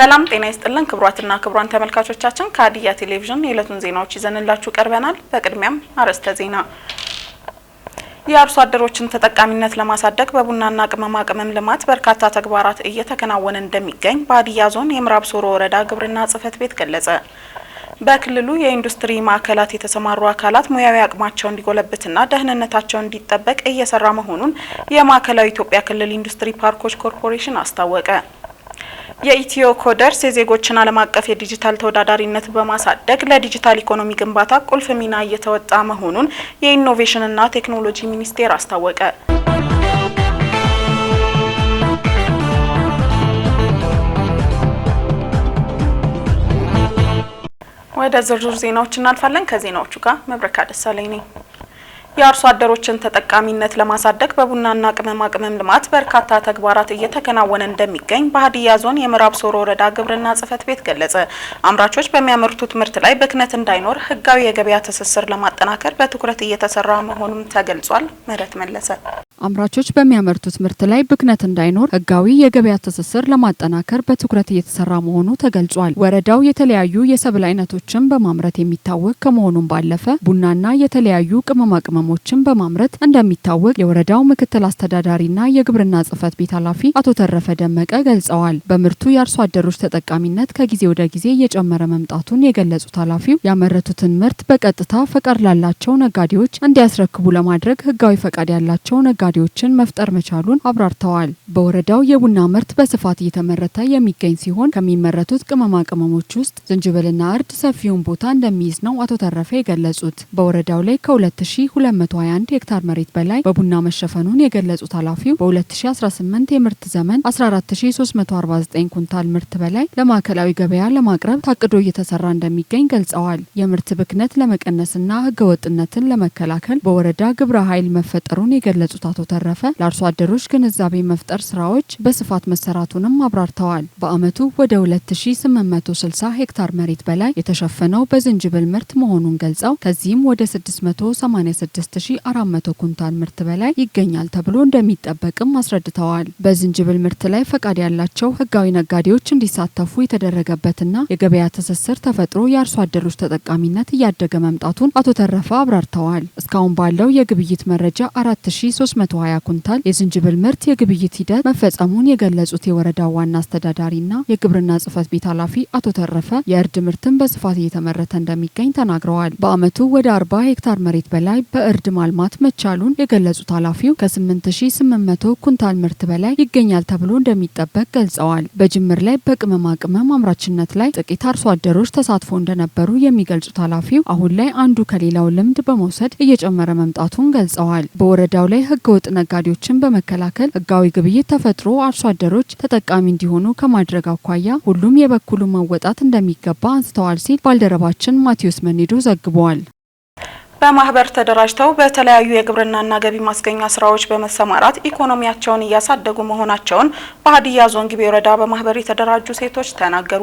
ሰላም ጤና ይስጥልን ክብሯትና ክብሯን ተመልካቾቻችን ከሀዲያ ቴሌቪዥን የዕለቱን ዜናዎች ይዘንላችሁ ቀርበናል። በቅድሚያም አርዕስተ ዜና። የአርሶ አደሮችን ተጠቃሚነት ለማሳደግ በቡናና ቅመማ ቅመም ልማት በርካታ ተግባራት እየተከናወነ እንደሚገኝ በሀዲያ ዞን የምዕራብ ሶሮ ወረዳ ግብርና ጽሕፈት ቤት ገለጸ። በክልሉ የኢንዱስትሪ ማዕከላት የተሰማሩ አካላት ሙያዊ አቅማቸው እንዲጎለብትና ደህንነታቸው እንዲጠበቅ እየሰራ መሆኑን የማዕከላዊ ኢትዮጵያ ክልል ኢንዱስትሪ ፓርኮች ኮርፖሬሽን አስታወቀ። የኢትዮ ኮደርስ የዜጎችን ዓለም አቀፍ የዲጂታል ተወዳዳሪነት በማሳደግ ለዲጂታል ኢኮኖሚ ግንባታ ቁልፍ ሚና እየተወጣ መሆኑን የኢኖቬሽንና ቴክኖሎጂ ሚኒስቴር አስታወቀ። ወደ ዝርዝር ዜናዎች እናልፋለን። ከዜናዎቹ ጋር መብረካ ደሳለኝ ነኝ። የአርሶ አደሮችን ተጠቃሚነት ለማሳደግ በቡናና ቅመማ ቅመም ልማት በርካታ ተግባራት እየተከናወነ እንደሚገኝ በሀዲያ ዞን የምዕራብ ሶሮ ወረዳ ግብርና ጽሕፈት ቤት ገለጸ። አምራቾች በሚያመርቱት ምርት ላይ ብክነት እንዳይኖር ሕጋዊ የገበያ ትስስር ለማጠናከር በትኩረት እየተሰራ መሆኑን ተገልጿል። ምህረት መለሰ። አምራቾች በሚያመርቱት ምርት ላይ ብክነት እንዳይኖር ሕጋዊ የገበያ ትስስር ለማጠናከር በትኩረት እየተሰራ መሆኑ ተገልጿል። ወረዳው የተለያዩ የሰብል አይነቶችን በማምረት የሚታወቅ ከመሆኑም ባለፈ ቡናና የተለያዩ ቅመማ ቅመሞችን በማምረት እንደሚታወቅ የወረዳው ምክትል አስተዳዳሪና የግብርና ጽሕፈት ቤት ኃላፊ አቶ ተረፈ ደመቀ ገልጸዋል። በምርቱ የአርሶ አደሮች ተጠቃሚነት ከጊዜ ወደ ጊዜ እየጨመረ መምጣቱን የገለጹት ኃላፊው ያመረቱትን ምርት በቀጥታ ፈቃድ ላላቸው ነጋዴዎች እንዲያስረክቡ ለማድረግ ሕጋዊ ፈቃድ ያላቸው ነጋዴዎችን መፍጠር መቻሉን አብራርተዋል። በወረዳው የቡና ምርት በስፋት እየተመረተ የሚገኝ ሲሆን ከሚመረቱት ቅመማ ቅመሞች ውስጥ ዝንጅብልና እርድ ሰፊውን ቦታ እንደሚይዝ ነው አቶ ተረፈ የገለጹት። በወረዳው ላይ ከ2221 ሄክታር መሬት በላይ በቡና መሸፈኑን የገለጹት ኃላፊው በ2018 የምርት ዘመን 14349 ኩንታል ምርት በላይ ለማዕከላዊ ገበያ ለማቅረብ ታቅዶ እየተሰራ እንደሚገኝ ገልጸዋል። የምርት ብክነት ለመቀነስና ህገወጥነትን ለመከላከል በወረዳ ግብረ ኃይል መፈጠሩን የገለጹት አቶ ተረፈ ለአርሶ አደሮች ግንዛቤ መፍጠር ስራዎች በስፋት መሰራቱንም አብራርተዋል። በአመቱ ወደ 2860 ሄክታር መሬት በላይ የተሸፈነው በዝንጅብል ምርት መሆኑን ገልጸው ከዚህም ወደ 686400 ኩንታል ምርት በላይ ይገኛል ተብሎ እንደሚጠበቅም አስረድተዋል። በዝንጅብል ምርት ላይ ፈቃድ ያላቸው ህጋዊ ነጋዴዎች እንዲሳተፉ የተደረገበትና የገበያ ትስስር ተፈጥሮ የአርሶ አደሮች ተጠቃሚነት እያደገ መምጣቱን አቶ ተረፈ አብራርተዋል። እስካሁን ባለው የግብይት መረጃ 4320 ኩንታል የዝንጅብል ምርት የግብይት ሂደት መፈጸሙን የገለጹት የወረዳው ዋና አስተዳዳሪና የግብርና ጽሕፈት ቤት ኃላፊ አቶ ተረፈ የእርድ ምርትን በስፋት እየተመረተ እንደሚገኝ ተናግረዋል። በአመቱ ወደ 40 ሄክታር መሬት በላይ በእርድ ማልማት መቻሉን የገለጹት ኃላፊው ከ8800 ኩንታል ምርት በላይ ይገኛል ተብሎ እንደሚጠበቅ ገልጸዋል። በጅምር ላይ በቅመማ ቅመም አምራችነት ላይ ጥቂት አርሶ አደሮች ተሳትፎ እንደነበሩ የሚገልጹት ኃላፊው አሁን ላይ አንዱ ከሌላው ልምድ በመውሰድ እየጨመረ መምጣቱን ገልጸዋል። በወረዳው ላይ ህገወጥ ነጋዴዎችን በመከላከል ህጋዊ ግብይት ተፈጥሮ አርሶ አደሮች ተጠቃሚ እንዲሆኑ ከማድረግ አኳያ ሁሉም የበኩሉ መወጣት እንደሚገባ አንስተዋል ሲል ባልደረባችን ማቴዎስ መኒዶ ዘግቧል። በማህበር ተደራጅተው በተለያዩ የግብርናና ገቢ ማስገኛ ስራዎች በመሰማራት ኢኮኖሚያቸውን እያሳደጉ መሆናቸውን በሀዲያ ዞን ጊቤ ወረዳ በማህበር የተደራጁ ሴቶች ተናገሩ።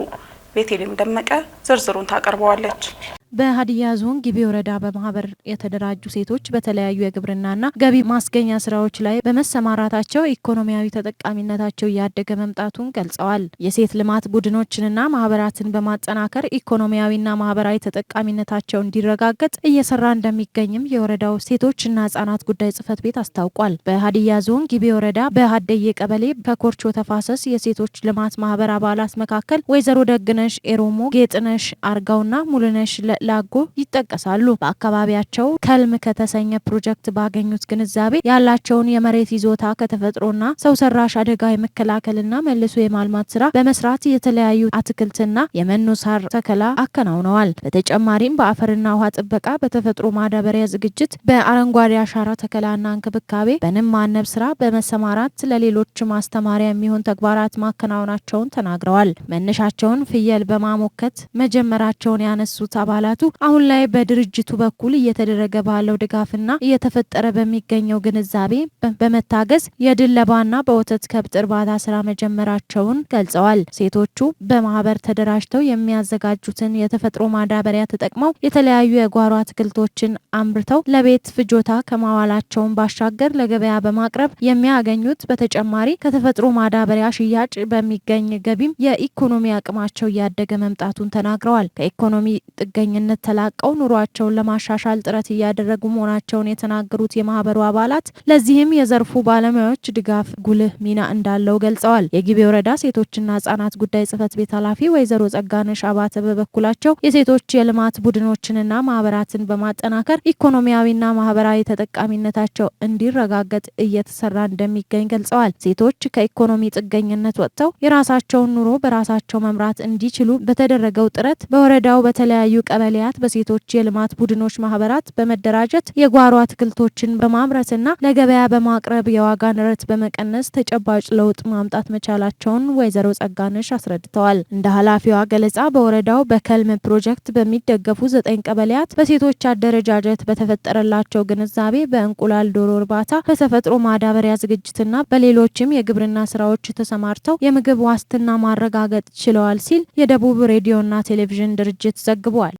ቤቴልም ደመቀ ዝርዝሩን ታቀርበዋለች። በሀዲያ ዞን ጊቤ ወረዳ በማህበር የተደራጁ ሴቶች በተለያዩ የግብርናና ገቢ ማስገኛ ስራዎች ላይ በመሰማራታቸው ኢኮኖሚያዊ ተጠቃሚነታቸው እያደገ መምጣቱን ገልጸዋል። የሴት ልማት ቡድኖችንና ማህበራትን በማጠናከር ኢኮኖሚያዊና ማህበራዊ ተጠቃሚነታቸው እንዲረጋገጥ እየሰራ እንደሚገኝም የወረዳው ሴቶችና ህጻናት ጉዳይ ጽሕፈት ቤት አስታውቋል። በሀዲያ ዞን ጊቤ ወረዳ በሀደዬ ቀበሌ ከኮርቾ ተፋሰስ የሴቶች ልማት ማህበር አባላት መካከል ወይዘሮ ደግነሽ ኤሮሞ፣ ጌጥነሽ አርጋውና ሙሉነሽ ላጎ ይጠቀሳሉ። በአካባቢያቸው ከልም ከተሰኘ ፕሮጀክት ባገኙት ግንዛቤ ያላቸውን የመሬት ይዞታ ከተፈጥሮና ሰው ሰራሽ አደጋ የመከላከልና መልሶ የማልማት ስራ በመስራት የተለያዩ አትክልትና የመኖ ሳር ተከላ አከናውነዋል። በተጨማሪም በአፈርና ውሃ ጥበቃ፣ በተፈጥሮ ማዳበሪያ ዝግጅት፣ በአረንጓዴ አሻራ ተከላና እንክብካቤ፣ በንብ ማነብ ስራ በመሰማራት ለሌሎች ማስተማሪያ የሚሆን ተግባራት ማከናወናቸውን ተናግረዋል። መነሻቸውን ፍየል በማሞከት መጀመራቸውን ያነሱት አባላት አባላቱ አሁን ላይ በድርጅቱ በኩል እየተደረገ ባለው ድጋፍና እየተፈጠረ በሚገኘው ግንዛቤ በመታገዝ የድለባና በወተት ከብት እርባታ ስራ መጀመራቸውን ገልጸዋል። ሴቶቹ በማህበር ተደራጅተው የሚያዘጋጁትን የተፈጥሮ ማዳበሪያ ተጠቅመው የተለያዩ የጓሮ አትክልቶችን አምርተው ለቤት ፍጆታ ከማዋላቸውን ባሻገር ለገበያ በማቅረብ የሚያገኙት በተጨማሪ ከተፈጥሮ ማዳበሪያ ሽያጭ በሚገኝ ገቢም የኢኮኖሚ አቅማቸው እያደገ መምጣቱን ተናግረዋል። ከኢኮኖሚ ጥገኝነት ተላቀው ኑሯቸውን ለማሻሻል ጥረት እያደረጉ መሆናቸውን የተናገሩት የማህበሩ አባላት ለዚህም የዘርፉ ባለሙያዎች ድጋፍ ጉልህ ሚና እንዳለው ገልጸዋል። የጊቤ ወረዳ ሴቶችና ህጻናት ጉዳይ ጽህፈት ቤት ኃላፊ ወይዘሮ ጸጋነሽ አባተ በበኩላቸው የሴቶች የልማት ቡድኖችንና ማህበራትን በማጠናከር ኢኮኖሚያዊና ማህበራዊ ተጠቃሚነታቸው እንዲረጋገጥ እየተሰራ እንደሚገኝ ገልጸዋል። ሴቶች ከኢኮኖሚ ጥገኝነት ወጥተው የራሳቸውን ኑሮ በራሳቸው መምራት እንዲችሉ በተደረገው ጥረት በወረዳው በተለያዩ ቀበሌያት በሴቶች የልማት ቡድኖች ማህበራት በመደራጀት የጓሮ አትክልቶችን በማምረትና ለገበያ በማቅረብ የዋጋ ንረት በመቀነስ ተጨባጭ ለውጥ ማምጣት መቻላቸውን ወይዘሮ ጸጋነሽ አስረድተዋል። እንደ ኃላፊዋ ገለጻ በወረዳው በከልም ፕሮጀክት በሚደገፉ 9 ቀበሌያት በሴቶች አደረጃጀት በተፈጠረላቸው ግንዛቤ በእንቁላል ዶሮ እርባታ፣ በተፈጥሮ ማዳበሪያ ዝግጅትና በሌሎችም የግብርና ስራዎች ተሰማርተው የምግብ ዋስትና ማረጋገጥ ችለዋል ሲል የደቡብ ሬዲዮና ቴሌቪዥን ድርጅት ዘግቧል።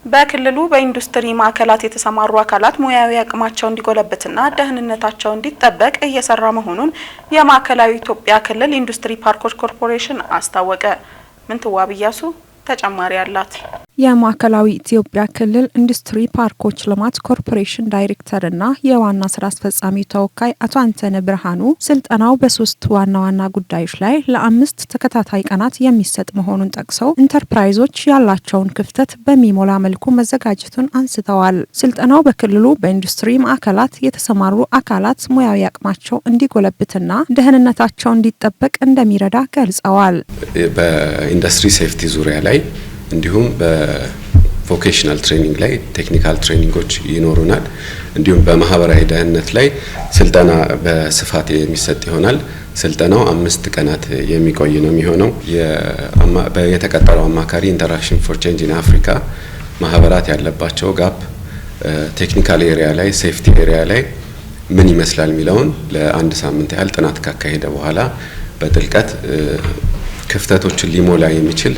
በክልሉ በኢንዱስትሪ ማዕከላት የተሰማሩ አካላት ሙያዊ አቅማቸው እንዲጎለብትና ደህንነታቸው እንዲጠበቅ እየሰራ መሆኑን የማዕከላዊ ኢትዮጵያ ክልል ኢንዱስትሪ ፓርኮች ኮርፖሬሽን አስታወቀ። ምንትዋብ ኢያሱ ተጨማሪ አላት። የማዕከላዊ ኢትዮጵያ ክልል ኢንዱስትሪ ፓርኮች ልማት ኮርፖሬሽን ዳይሬክተርና የዋና ስራ አስፈጻሚ ተወካይ አቶ አንተነ ብርሃኑ ስልጠናው በ3 ዋና ዋና ጉዳዮች ላይ ለ5 ተከታታይ ቀናት የሚሰጥ መሆኑን ጠቅሰው ኢንተርፕራይዞች ያላቸውን ክፍተት በሚሞላ መልኩ መዘጋጀቱን አንስተዋል። ስልጠናው በክልሉ በኢንዱስትሪ ማዕከላት የተሰማሩ አካላት ሙያዊ አቅማቸው እንዲጎለብትና ደህንነታቸው እንዲጠበቅ እንደሚረዳ ገልጸዋል። በኢንዱስትሪ ሴፍቲ ዙሪያ ላይ እንዲሁም በቮኬሽናል ትሬኒንግ ላይ ቴክኒካል ትሬኒንጎች ይኖሩናል። እንዲሁም በማህበራዊ ደህንነት ላይ ስልጠና በስፋት የሚሰጥ ይሆናል። ስልጠናው 5 ቀናት የሚቆይ ነው የሚሆነው። የተቀጠረው አማካሪ ኢንተራክሽን ፎር ቼንጅ ኢን አፍሪካ ማህበራት ያለባቸው ጋፕ ቴክኒካል ኤሪያ ላይ ሴፍቲ ኤሪያ ላይ ምን ይመስላል የሚለውን ለ1 ሳምንት ያህል ጥናት ካካሄደ በኋላ በጥልቀት ክፍተቶችን ሊሞላ የሚችል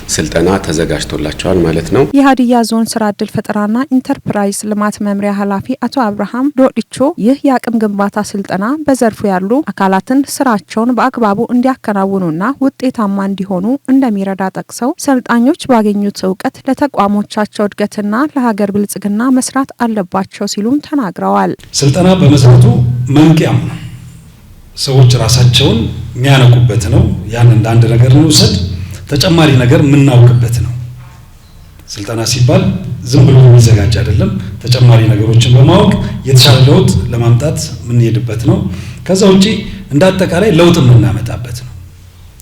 ስልጠና ተዘጋጅቶላቸዋል ማለት ነው። የሀዲያ ዞን ስራ ዕድል ፈጠራና ኢንተርፕራይዝ ልማት መምሪያ ኃላፊ አቶ አብርሃም ዶዲቾ ይህ የአቅም ግንባታ ስልጠና በዘርፉ ያሉ አካላትን ስራቸውን በአግባቡ እንዲያከናውኑና ውጤታማ እንዲሆኑ እንደሚረዳ ጠቅሰው ሰልጣኞች ባገኙት እውቀት ለተቋሞቻቸው እድገትና ለሀገር ብልጽግና መስራት አለባቸው ሲሉም ተናግረዋል። ስልጠና በመሰረቱ መንቂያም ነው። ሰዎች ራሳቸውን የሚያነቁበት ነው። ያን እንደ አንድ ነገር እንውሰድ። ተጨማሪ ነገር የምናውቅበት ነው። ስልጠና ሲባል ዝም ብሎ የሚዘጋጅ አይደለም። ተጨማሪ ነገሮችን በማወቅ የተሻለ ለውጥ ለማምጣት የምንሄድበት ነው። ከዛ ውጪ እንደ አጠቃላይ ለውጥ የምናመጣበት ነው።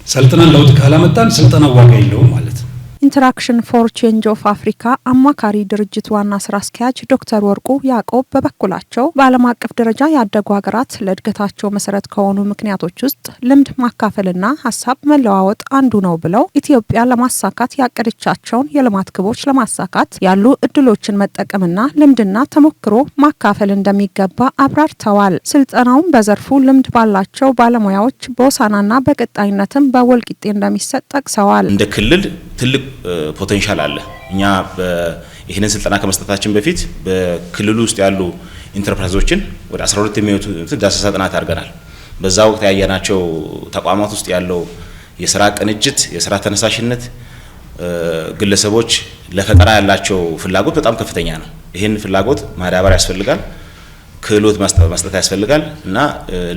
ሰልጥነን ለውጥ ካላመጣን ስልጠናው ዋጋ የለውም ማለት ነው። ኢንተራክሽን ፎር ቼንጅ ኦፍ አፍሪካ አማካሪ ድርጅት ዋና ስራ አስኪያጅ ዶክተር ወርቁ ያዕቆብ በበኩላቸው በዓለም አቀፍ ደረጃ ያደጉ ሀገራት ለእድገታቸው መሰረት ከሆኑ ምክንያቶች ውስጥ ልምድ ማካፈልና ሀሳብ መለዋወጥ አንዱ ነው ብለው ኢትዮጵያ ለማሳካት ያቀደቻቸውን የልማት ግቦች ለማሳካት ያሉ እድሎችን መጠቀምና ልምድና ተሞክሮ ማካፈል እንደሚገባ አብራርተዋል። ስልጠናውም በዘርፉ ልምድ ባላቸው ባለሙያዎች በሆሳዕናና በቀጣይነትም በወልቂጤ እንደሚሰጥ ጠቅሰዋል። እንደ ክልል ትልቅ ፖቴንሻል አለ። እኛ ይህንን ስልጠና ከመስጠታችን በፊት በክልሉ ውስጥ ያሉ ኢንተርፕራይዞችን ወደ 12 የሚሆኑ ዳሰሳ ጥናት አድርገናል። በዛ ወቅት ያየናቸው ተቋማት ውስጥ ያለው የስራ ቅንጅት፣ የስራ ተነሳሽነት፣ ግለሰቦች ለፈጠራ ያላቸው ፍላጎት በጣም ከፍተኛ ነው። ይህን ፍላጎት ማዳበር ያስፈልጋል፣ ክህሎት መስጠት ያስፈልጋል እና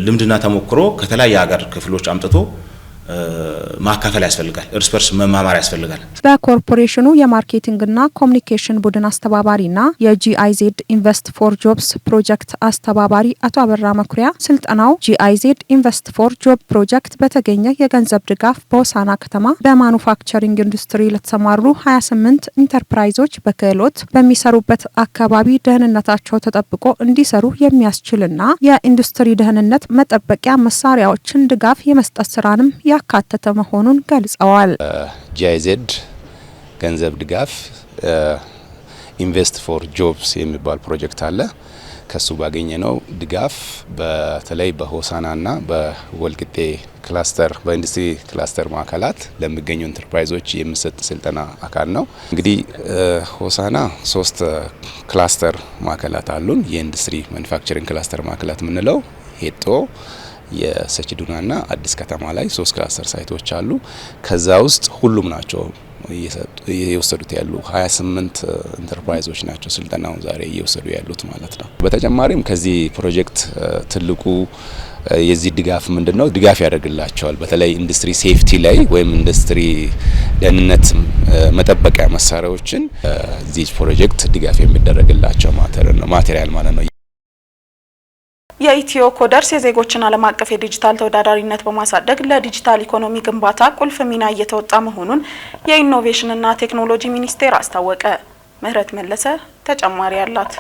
ልምድና ተሞክሮ ከተለያየ ሀገር ክፍሎች አምጥቶ ማካፈል ያስፈልጋል። እርስ በርስ መማማር ያስፈልጋል። በኮርፖሬሽኑ የማርኬቲንግና ኮሙኒኬሽን ቡድን አስተባባሪና የጂአይዜድ ኢንቨስት ፎር ጆብስ ፕሮጀክት አስተባባሪ አቶ አበራ መኩሪያ ስልጠናው ጂአይዜድ ኢንቨስት ፎር ጆብ ፕሮጀክት በተገኘ የገንዘብ ድጋፍ በሆሳዕና ከተማ በማኑፋክቸሪንግ ኢንዱስትሪ ለተሰማሩ 28 ኢንተርፕራይዞች በክህሎት በሚሰሩበት አካባቢ ደህንነታቸው ተጠብቆ እንዲሰሩ የሚያስችልና የኢንዱስትሪ ደህንነት መጠበቂያ መሳሪያዎችን ድጋፍ የመስጠት ስራንም ያካተተ መሆኑን ገልጸዋል። ጂአይዜድ ገንዘብ ድጋፍ ኢንቨስት ፎር ጆብስ የሚባል ፕሮጀክት አለ። ከሱ ባገኘነው ድጋፍ በተለይ በሆሳናና በወልቂጤ ክላስተር በኢንዱስትሪ ክላስተር ማዕከላት ለሚገኙ ኢንተርፕራይዞች የሚሰጥ ስልጠና አካል ነው። እንግዲህ ሆሳና 3 ክላስተር ማዕከላት አሉን። የኢንዱስትሪ ማኑፋክቸሪንግ ክላስተር ማዕከላት የምንለው ሄጦ የሰችዱናና አዲስ ከተማ ላይ 3 ክላስተር ሳይቶች አሉ። ከዛ ውስጥ ሁሉም ናቸው እየወሰዱት ያሉ 28 ኢንተርፕራይዞች ናቸው ስልጠናውን ዛሬ እየወሰዱ ያሉት ማለት ነው። በተጨማሪም ከዚህ ፕሮጀክት ትልቁ የዚህ ድጋፍ ምንድነው? ድጋፍ ያደርግላቸዋል። በተለይ ኢንዱስትሪ ሴፍቲ ላይ ወይም ኢንዱስትሪ ደህንነት መጠበቂያ መሳሪያዎችን እዚህ ፕሮጀክት ድጋፍ የሚደረግላቸው ማቴሪያል ማለት ነው። የኢትዮ ኮደርስ የዜጎችን ዓለም አቀፍ የዲጂታል ተወዳዳሪነት በማሳደግ ለዲጂታል ኢኮኖሚ ግንባታ ቁልፍ ሚና እየተወጣ መሆኑን የኢኖቬሽንና ቴክኖሎጂ ሚኒስቴር አስታወቀ። ምህረት መለሰ ተጨማሪ አላት።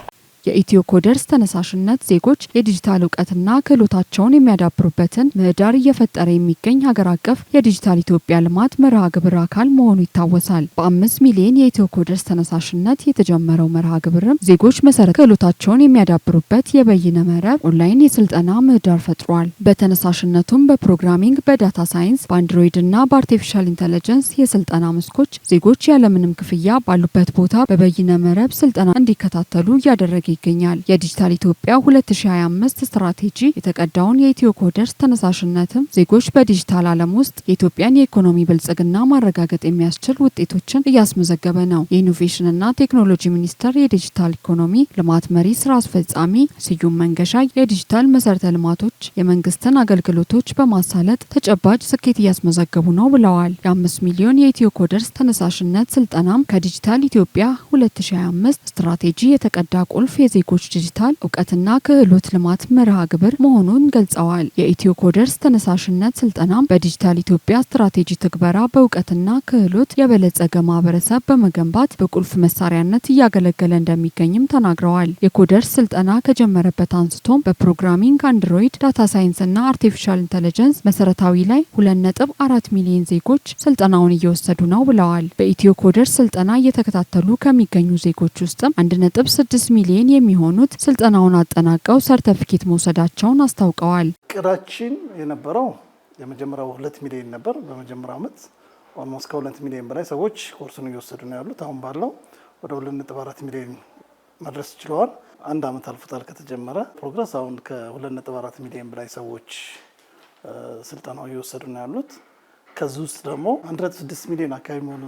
የኢትዮ ኮደርስ ተነሳሽነት ዜጎች የዲጂታል እውቀትና ክህሎታቸውን የሚያዳብሩበትን ምህዳር እየፈጠረ የሚገኝ ሀገር አቀፍ የዲጂታል ኢትዮጵያ ልማት መርሃ ግብር አካል መሆኑ ይታወሳል። በ5 ሚሊዮን የኢትዮ ኮደርስ ተነሳሽነት የተጀመረው መርሃ ግብርም ዜጎች መሰረት ክህሎታቸውን የሚያዳብሩበት የበይነ መረብ ኦንላይን የስልጠና ምህዳር ፈጥሯል። በተነሳሽነቱም በፕሮግራሚንግ፣ በዳታ ሳይንስ፣ በአንድሮይድና በአርቲፊሻል ኢንተለጀንስ የስልጠና መስኮች ዜጎች ያለምንም ክፍያ ባሉበት ቦታ በበይነ መረብ ስልጠና እንዲከታተሉ እያደረገ ይገኛል። የዲጂታል ኢትዮጵያ 2025 ስትራቴጂ የተቀዳውን የኢትዮ ኮደርስ ተነሳሽነትም ዜጎች በዲጂታል ዓለም ውስጥ የኢትዮጵያን የኢኮኖሚ ብልጽግና ማረጋገጥ የሚያስችል ውጤቶችን እያስመዘገበ ነው። የኢኖቬሽንና ቴክኖሎጂ ሚኒስቴር የዲጂታል ኢኮኖሚ ልማት መሪ ስራ አስፈጻሚ ስዩም መንገሻ የዲጂታል መሰረተ ልማቶች የመንግስትን አገልግሎቶች በማሳለጥ ተጨባጭ ስኬት እያስመዘገቡ ነው ብለዋል። የ5 ሚሊዮን የኢትዮ ኮደርስ ተነሳሽነት ስልጠናም ከዲጂታል ኢትዮጵያ 2025 ስትራቴጂ የተቀዳ ቁልፍ የዜጎች ዲጂታል እውቀትና ክህሎት ልማት መርሃ ግብር መሆኑን ገልጸዋል። የኢትዮ ኮደርስ ተነሳሽነት ስልጠናም በዲጂታል ኢትዮጵያ ስትራቴጂ ትግበራ በእውቀትና ክህሎት የበለጸገ ማህበረሰብ በመገንባት በቁልፍ መሳሪያነት እያገለገለ እንደሚገኝም ተናግረዋል። የኮደርስ ስልጠና ከጀመረበት አንስቶም በፕሮግራሚንግ፣ አንድሮይድ፣ ዳታ ሳይንስና አርቲፊሻል ኢንተለጀንስ መሰረታዊ ላይ 2.4 ሚሊዮን ዜጎች ስልጠናውን እየወሰዱ ነው ብለዋል። በኢትዮ ኮደርስ ስልጠና እየተከታተሉ ከሚገኙ ዜጎች ውስጥም 1.6 ሚሊዮን የሚሆኑት ስልጠናውን አጠናቀው ሰርቲፊኬት መውሰዳቸውን አስታውቀዋል። እቅዳችን የነበረው የመጀመሪያው 2 ሚሊዮን ነበር። በመጀመሪያው ዓመት ኦልሞስት ከ2 ሚሊዮን በላይ ሰዎች ኮርሱን እየወሰዱ ነው ያሉት። አሁን ባለው ወደ 2.4 ሚሊዮን መድረስ ችለዋል። አንድ ዓመት አልፎታል ከተጀመረ ፕሮግረስ። አሁን ከ2.4 ሚሊዮን በላይ ሰዎች ስልጠናው እየወሰዱ ነው ያሉት። ከዚህ ውስጥ ደግሞ 1.6 ሚሊዮን አካባቢ የሚሆኑ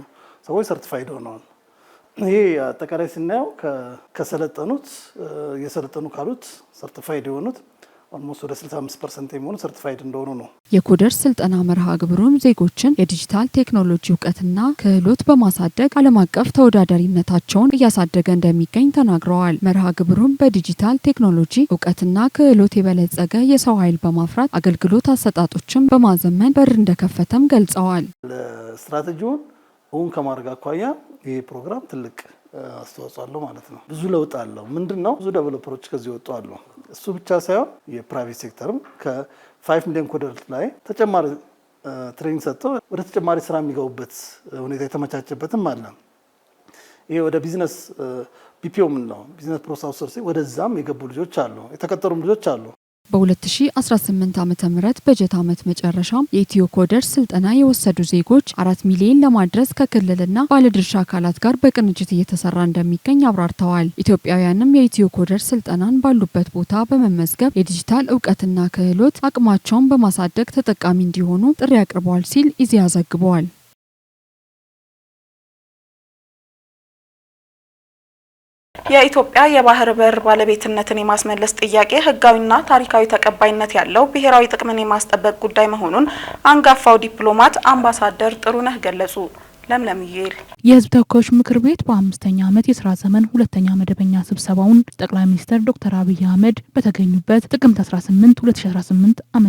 ሰዎች ሰርቲፋይድ ሆነዋል። ይሄ አጠቃላይ ስናየው ከሰለጠኑት የሰለጠኑ ካሉት ሰርቲፋይድ የሆኑት ኦልሞስት ወደ 65% የሚሆኑ ሰርቲፋይድ እንደሆኑ ነው። የኮደርስ ስልጠና መርሃ ግብሩም ዜጎችን የዲጂታል ቴክኖሎጂ እውቀትና ክህሎት በማሳደግ ዓለም አቀፍ ተወዳዳሪነታቸውን እያሳደገ እንደሚገኝ ተናግረዋል። መርሃ ግብሩም በዲጂታል ቴክኖሎጂ እውቀትና ክህሎት የበለጸገ የሰው ኃይል በማፍራት አገልግሎት አሰጣጦችን በማዘመን በር እንደከፈተም ገልጸዋል። ስትራቴጂውን እውን ከማድረግ አኳያ ይህ ፕሮግራም ትልቅ አስተዋጽኦ አለው ማለት ነው። ብዙ ለውጥ አለው። ምንድነው? ብዙ ዴቨሎፐሮች ከዚህ ወጡ አሉ። እሱ ብቻ ሳይሆን የፕራይቬት ሴክተርም ከ5 ሚሊዮን ኮደር ላይ ተጨማሪ ትሬኒንግ ሰጥተው ወደ ተጨማሪ ስራ የሚገቡበት ሁኔታ የተመቻቸበትም አለ። ይሄ ወደ ቢዝነስ ቢፒኦ ምንለው ቢዝነስ ፕሮሰስ አውትሶርሲንግ ወደዛም የገቡ ልጆች አሉ፣ የተቀጠሩም ልጆች አሉ። በ2018 ዓ.ም በጀት ዓመት መጨረሻም የኢትዮ ኮደርስ ስልጠና የወሰዱ ዜጎች 4 ሚሊዮን ለማድረስ ከክልልና ባለድርሻ አካላት ጋር በቅንጅት እየተሰራ እንደሚገኝ አብራርተዋል። ኢትዮጵያውያንም የኢትዮ ኮደርስ ስልጠናን ባሉበት ቦታ በመመዝገብ የዲጂታል እውቀትና ክህሎት አቅማቸውን በማሳደግ ተጠቃሚ እንዲሆኑ ጥሪ አቅርበዋል ሲል ኢዜአ ዘግቧል። የኢትዮጵያ የባህር በር ባለቤትነትን የማስመለስ ጥያቄ ህጋዊና ታሪካዊ ተቀባይነት ያለው ብሔራዊ ጥቅምን የማስጠበቅ ጉዳይ መሆኑን አንጋፋው ዲፕሎማት አምባሳደር ጥሩነህ ገለጹ። ለምለም ይል የህዝብ ተወካዮች ምክር ቤት በ5ኛ ዓመት የሥራ ዘመን ሁለተኛ መደበኛ ስብሰባውን ጠቅላይ ሚኒስትር ዶክተር አብይ አህመድ በተገኙበት ጥቅምት 18 2018 ዓ.ም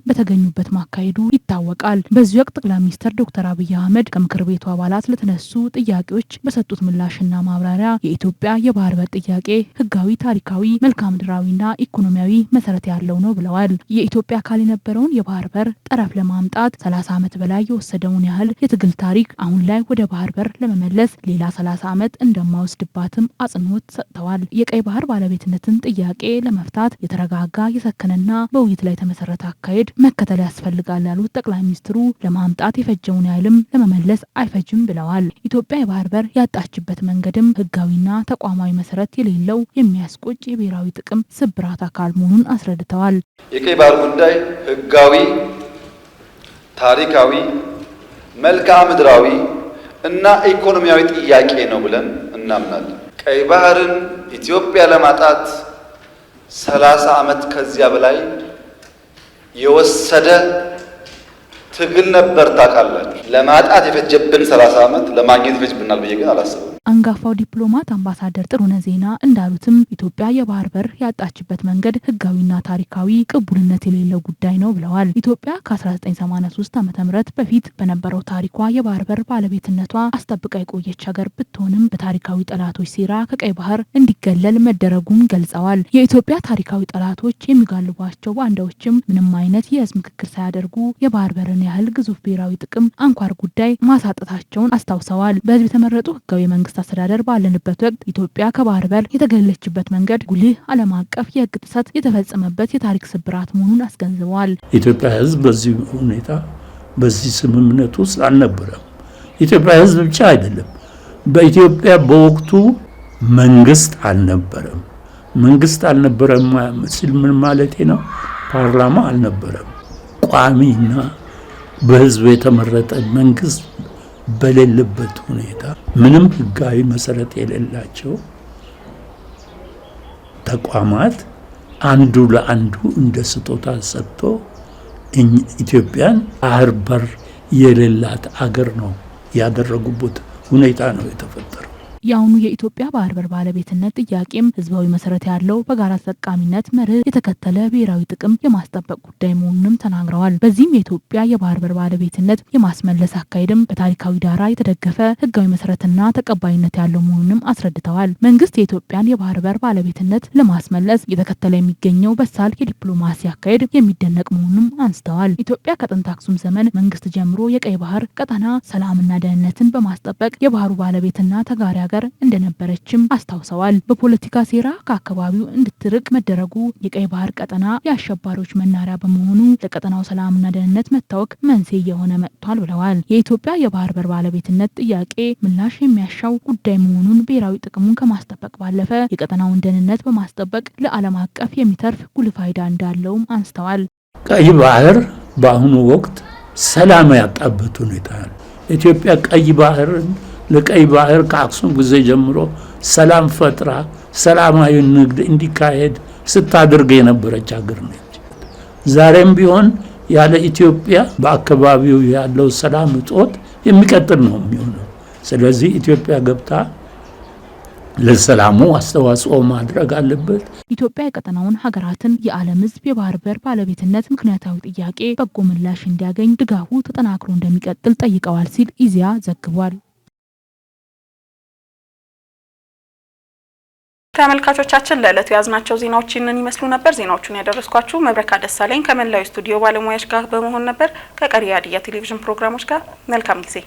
በተገኙበት ማካሄዱ ይታወቃል። በዚህ ወቅት ጠቅላይ ሚኒስትር ዶክተር አብይ አህመድ ከምክር ቤቱ አባላት ለተነሱ ጥያቄዎች በሰጡት ምላሽና ማብራሪያ የኢትዮጵያ የባህር በር ጥያቄ ህጋዊ፣ ታሪካዊ፣ መልክዓ ምድራዊና ኢኮኖሚያዊ መሰረት ያለው ነው ብለዋል። የኢትዮጵያ አካል የነበረውን የባህር በር ጠረፍ ለማምጣት 30 ዓመት በላይ የወሰደውን ያህል የትግል ታሪክ አሁን ላይ ወደ ባህር በር ለመመለስ ሌላ 30 ዓመት እንደማይወስድባትም አጽንኦት ሰጥተዋል። የቀይ ባህር ባለቤትነትን ጥያቄ ለመፍታት የተረጋጋ የሰከነና በውይይት ላይ የተመሰረተ አካሄድ መከተል ያስፈልጋል ያሉት ጠቅላይ ሚኒስትሩ ለማምጣት የፈጀውን ያህልም ለመመለስ አይፈጅም ብለዋል። ኢትዮጵያ የባህር በር ያጣችበት መንገድም ህጋዊና ተቋማዊ መሰረት የሌለው የሚያስቆጭ የብሔራዊ ጥቅም ስብራት አካል መሆኑን አስረድተዋል። የቀይ ባህር ጉዳይ ህጋዊ፣ ታሪካዊ፣ መልክዓ ምድራዊ እና ኢኮኖሚያዊ ጥያቄ ነው ብለን እናምናለን። ቀይ ባህርን ኢትዮጵያ ለማጣት 30 ዓመት ከዚያ በላይ የወሰደ ትግል ነበር። ታውቃላችሁ። ለማጣት የፈጀብን 30 ዓመት ለማግኘት ይፈጅብናል ብዬ ግን አላስብም። አንጋፋው ዲፕሎማት አምባሳደር ጥሩነህ ዜና እንዳሉትም ኢትዮጵያ የባህር በር ያጣችበት መንገድ ህጋዊና ታሪካዊ ቅቡልነት የሌለው ጉዳይ ነው ብለዋል። ኢትዮጵያ ከ1983 ዓ.ም በፊት በነበረው ታሪኳ የባህር በር ባለቤትነቷ አስጠብቃ የቆየች ሀገር ብትሆንም በታሪካዊ ጠላቶች ሴራ ከቀይ ባህር እንዲገለል መደረጉን ገልጸዋል። የኢትዮጵያ ታሪካዊ ጠላቶች የሚጋልቧቸው ባንዳዎችም ምንም አይነት የህዝብ ምክክር ሳያደርጉ የባህር በርን ያህል ግዙፍ ብሔራዊ ጥቅም አንኳር ጉዳይ ማሳጠታቸውን አስታውሰዋል። በህዝብ የተመረጡ ህጋዊ መንግስት አስተዳደር ባለንበት ወቅት ኢትዮጵያ ከባህር በር የተገለለችበት መንገድ ጉልህ ዓለም አቀፍ የህግ ጥሰት የተፈጸመበት የታሪክ ስብራት መሆኑን አስገንዝበዋል። ኢትዮጵያ ህዝብ በዚህ ሁኔታ በዚህ ስምምነት ውስጥ አልነበረም። ኢትዮጵያ ህዝብ ብቻ አይደለም። በኢትዮጵያ በወቅቱ መንግስት አልነበረም። መንግስት አልነበረም ሲል ምን ማለቴ ነው? ፓርላማ አልነበረም። ቋሚና በህዝብ የተመረጠ መንግስት በሌለበት ሁኔታ ምንም ህጋዊ መሰረት የሌላቸው ተቋማት አንዱ ለአንዱ እንደ ስጦታ ሰጥቶ ኢትዮጵያን ባህር በር የሌላት አገር ነው ያደረጉበት ሁኔታ ነው የተፈጠረው። የአሁኑ የኢትዮጵያ ባህር በር ባለቤትነት ጥያቄም ህዝባዊ መሰረት ያለው በጋራ ተጠቃሚነት መርህ የተከተለ ብሔራዊ ጥቅም የማስጠበቅ ጉዳይ መሆኑንም ተናግረዋል። በዚህም የኢትዮጵያ የባህር በር ባለቤትነት የማስመለስ አካሄድም በታሪካዊ ዳራ የተደገፈ ህጋዊ መሰረትና ተቀባይነት ያለው መሆኑንም አስረድተዋል። መንግስት የኢትዮጵያን የባህር በር ባለቤትነት ለማስመለስ እየተከተለ የሚገኘው በሳል የዲፕሎማሲ አካሄድ የሚደነቅ መሆኑንም አንስተዋል። ኢትዮጵያ ከጥንት አክሱም ዘመን መንግስት ጀምሮ የቀይ ባህር ቀጠና ሰላምና ደህንነትን በማስጠበቅ የባህሩ ባለቤትና ተጋሪ ሀገር እንደነበረችም አስታውሰዋል። በፖለቲካ ሴራ ከአካባቢው እንድትርቅ መደረጉ የቀይ ባህር ቀጠና የአሸባሪዎች መናሪያ በመሆኑ ለቀጠናው ሰላምና ደህንነት መታወክ መንስኤ እየሆነ መጥቷል ብለዋል። የኢትዮጵያ የባህር በር ባለቤትነት ጥያቄ ምላሽ የሚያሻው ጉዳይ መሆኑን ብሔራዊ ጥቅሙን ከማስጠበቅ ባለፈ የቀጠናውን ደህንነት በማስጠበቅ ለዓለም አቀፍ የሚተርፍ ጉልህ ፋይዳ እንዳለውም አንስተዋል። ቀይ ባህር በአሁኑ ወቅት ሰላም ያጣበት ሁኔታ ነው። ኢትዮጵያ ቀይ ባህርን ለቀይ ባህር ከአክሱም ጊዜ ጀምሮ ሰላም ፈጥራ ሰላማዊ ንግድ እንዲካሄድ ስታደርግ የነበረች ሀገር ነች። ዛሬም ቢሆን ያለ ኢትዮጵያ በአካባቢው ያለው ሰላም እጦት የሚቀጥል ነው የሚሆነው። ስለዚህ ኢትዮጵያ ገብታ ለሰላሙ አስተዋጽኦ ማድረግ አለበት። ኢትዮጵያ የቀጠናውን ሀገራትን የዓለም ሕዝብ የባህር በር ባለቤትነት ምክንያታዊ ጥያቄ በጎ ምላሽ እንዲያገኝ ድጋፉ ተጠናክሮ እንደሚቀጥል ጠይቀዋል ሲል ኢዜአ ዘግቧል። ተመልካቾቻችን ለዕለቱ ያዝናቸው ዜናዎች ይህንን ይመስሉ ነበር። ዜናዎቹን ያደረስኳችሁ መብረካ ደሳለኝ ከመላው ስቱዲዮ ባለሙያዎች ጋር በመሆን ነበር። ከቀሪ የሀዲያ ቴሌቪዥን ፕሮግራሞች ጋር መልካም ጊዜ